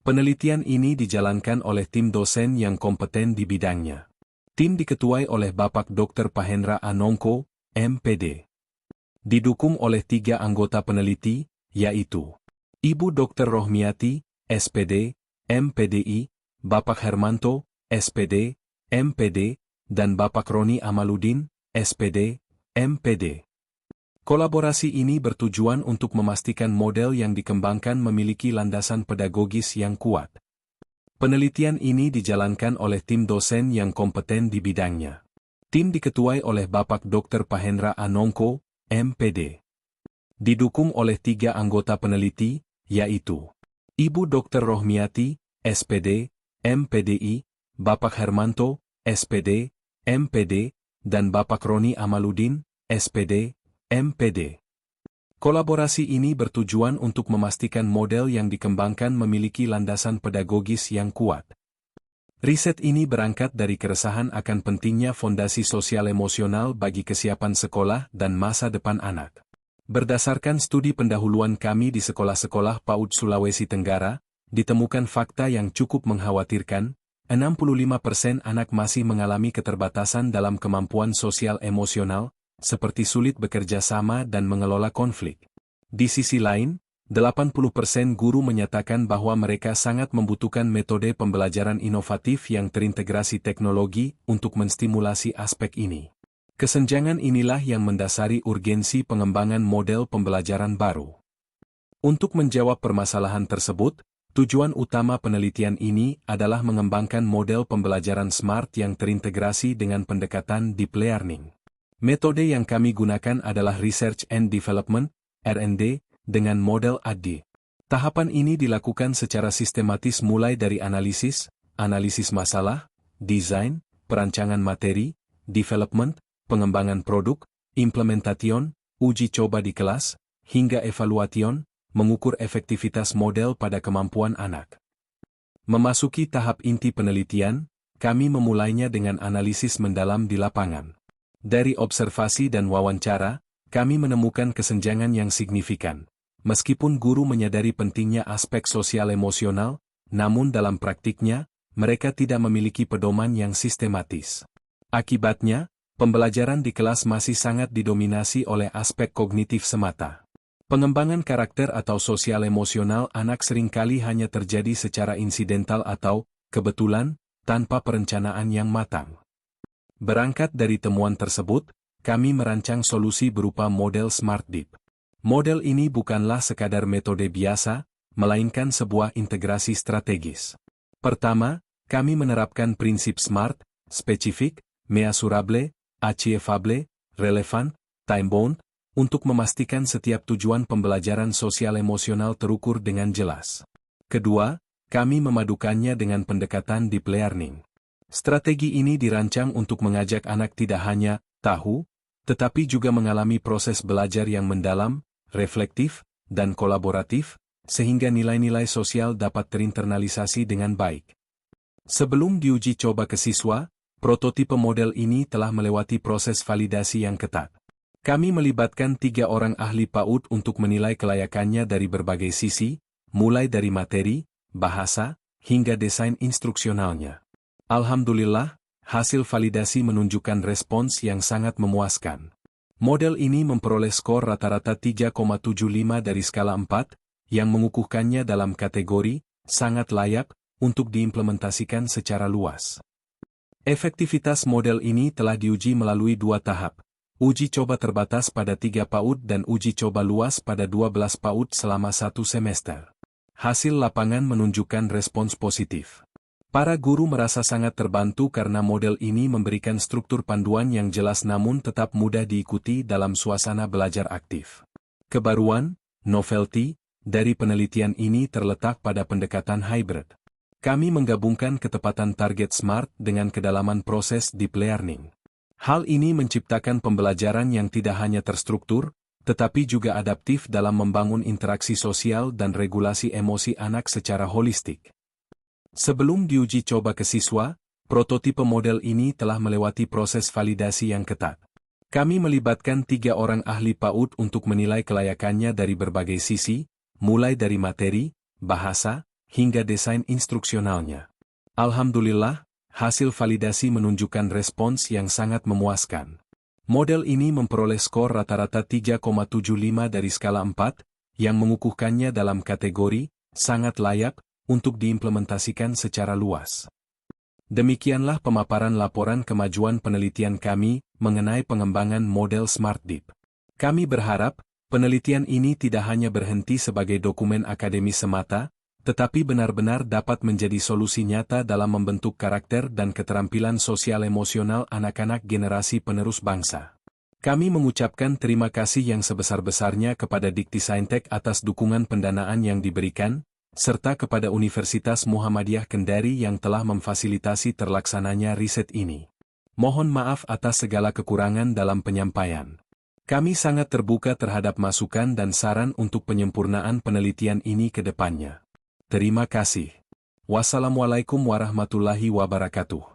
Penelitian ini dijalankan oleh tim dosen yang kompeten di bidangnya. Tim diketuai oleh Bapak Dr. Pahendra Anongko, MPD. Didukung oleh 3 anggota peneliti, yaitu Ibu Dr. Rohmiati, SPD, MPDI, Bapak Hermanto, SPD, MPD, dan Bapak Roni Amaludin, SPD, MPD. Kolaborasi ini bertujuan untuk memastikan model yang dikembangkan memiliki landasan pedagogis yang kuat. Penelitian ini dijalankan oleh tim dosen yang kompeten di bidangnya. Tim diketuai oleh Bapak Dr. Pahendra Anongko, MPD. Didukung oleh 3 anggota peneliti, yaitu Ibu Dr. Rohmiati, SPD, MPDI, Bapak Hermanto, SPD, MPD, dan Bapak Roni Amaludin, SPD, MPD. Kolaborasi ini bertujuan untuk memastikan model yang dikembangkan memiliki landasan pedagogis yang kuat. Riset ini berangkat dari keresahan akan pentingnya fondasi sosial emosional bagi kesiapan sekolah dan masa depan anak. Berdasarkan studi pendahuluan kami di sekolah-sekolah PAUD Sulawesi Tenggara, ditemukan fakta yang cukup mengkhawatirkan, 65% anak masih mengalami keterbatasan dalam kemampuan sosial emosional, seperti sulit bekerja sama dan mengelola konflik. Di sisi lain, 80% guru menyatakan bahwa mereka sangat membutuhkan metode pembelajaran inovatif yang terintegrasi teknologi untuk menstimulasi aspek ini. Kesenjangan inilah yang mendasari urgensi pengembangan model pembelajaran baru. Untuk menjawab permasalahan tersebut, tujuan utama penelitian ini adalah mengembangkan model pembelajaran SMART yang terintegrasi dengan pendekatan deep learning. Metode yang kami gunakan adalah Research and Development, R&D, dengan model AD. Tahapan ini dilakukan secara sistematis mulai dari analisis masalah, desain, perancangan materi, development, pengembangan produk, implementation, uji coba di kelas, hingga evaluation, mengukur efektivitas model pada kemampuan anak. Memasuki tahap inti penelitian, kami memulainya dengan analisis mendalam di lapangan. Dari observasi dan wawancara, kami menemukan kesenjangan yang signifikan. Meskipun guru menyadari pentingnya aspek sosial emosional, namun dalam praktiknya, mereka tidak memiliki pedoman yang sistematis. Akibatnya, pembelajaran di kelas masih sangat didominasi oleh aspek kognitif semata. Pengembangan karakter atau sosial emosional anak seringkali hanya terjadi secara insidental atau, kebetulan, tanpa perencanaan yang matang. Berangkat dari temuan tersebut, kami merancang solusi berupa model Smart Deep. Model ini bukanlah sekadar metode biasa, melainkan sebuah integrasi strategis. Pertama, kami menerapkan prinsip SMART, spesifik, measurable, achievable, relevant, time-bound, untuk memastikan setiap tujuan pembelajaran sosial emosional terukur dengan jelas. Kedua, kami memadukannya dengan pendekatan deep learning. Strategi ini dirancang untuk mengajak anak tidak hanya tahu, tetapi juga mengalami proses belajar yang mendalam, reflektif, dan kolaboratif, sehingga nilai-nilai sosial dapat terinternalisasi dengan baik. Sebelum diuji coba ke siswa, prototipe model ini telah melewati proses validasi yang ketat. Kami melibatkan 3 orang ahli PAUD untuk menilai kelayakannya dari berbagai sisi, mulai dari materi, bahasa, hingga desain instruksionalnya. Alhamdulillah, hasil validasi menunjukkan respons yang sangat memuaskan. Model ini memperoleh skor rata-rata 3,75 dari skala 4, yang mengukuhkannya dalam kategori sangat layak untuk diimplementasikan secara luas. Efektivitas model ini telah diuji melalui 2 tahap, uji coba terbatas pada 3 PAUD dan uji coba luas pada 12 PAUD selama 1 semester. Hasil lapangan menunjukkan respons positif. Para guru merasa sangat terbantu karena model ini memberikan struktur panduan yang jelas namun tetap mudah diikuti dalam suasana belajar aktif. Kebaruan, novelty, dari penelitian ini terletak pada pendekatan hybrid. Kami menggabungkan ketepatan target SMART dengan kedalaman proses deep learning. Hal ini menciptakan pembelajaran yang tidak hanya terstruktur, tetapi juga adaptif dalam membangun interaksi sosial dan regulasi emosi anak secara holistik. Sebelum diuji coba ke siswa, prototipe model ini telah melewati proses validasi yang ketat. Kami melibatkan 3 orang ahli PAUD untuk menilai kelayakannya dari berbagai sisi, mulai dari materi, bahasa, hingga desain instruksionalnya. Alhamdulillah, hasil validasi menunjukkan respons yang sangat memuaskan. Model ini memperoleh skor rata-rata 3,75 dari skala 4, yang mengukuhkannya dalam kategori sangat layak untuk diimplementasikan secara luas. Demikianlah pemaparan laporan kemajuan penelitian kami mengenai pengembangan model SmartDeep. Kami berharap, penelitian ini tidak hanya berhenti sebagai dokumen akademis semata, tetapi benar-benar dapat menjadi solusi nyata dalam membentuk karakter dan keterampilan sosial emosional anak-anak generasi penerus bangsa. Kami mengucapkan terima kasih yang sebesar-besarnya kepada Dikti Saintek atas dukungan pendanaan yang diberikan, serta kepada Universitas Muhammadiyah Kendari yang telah memfasilitasi terlaksananya riset ini. Mohon maaf atas segala kekurangan dalam penyampaian. Kami sangat terbuka terhadap masukan dan saran untuk penyempurnaan penelitian ini ke depannya. Terima kasih. Wassalamualaikum warahmatullahi wabarakatuh.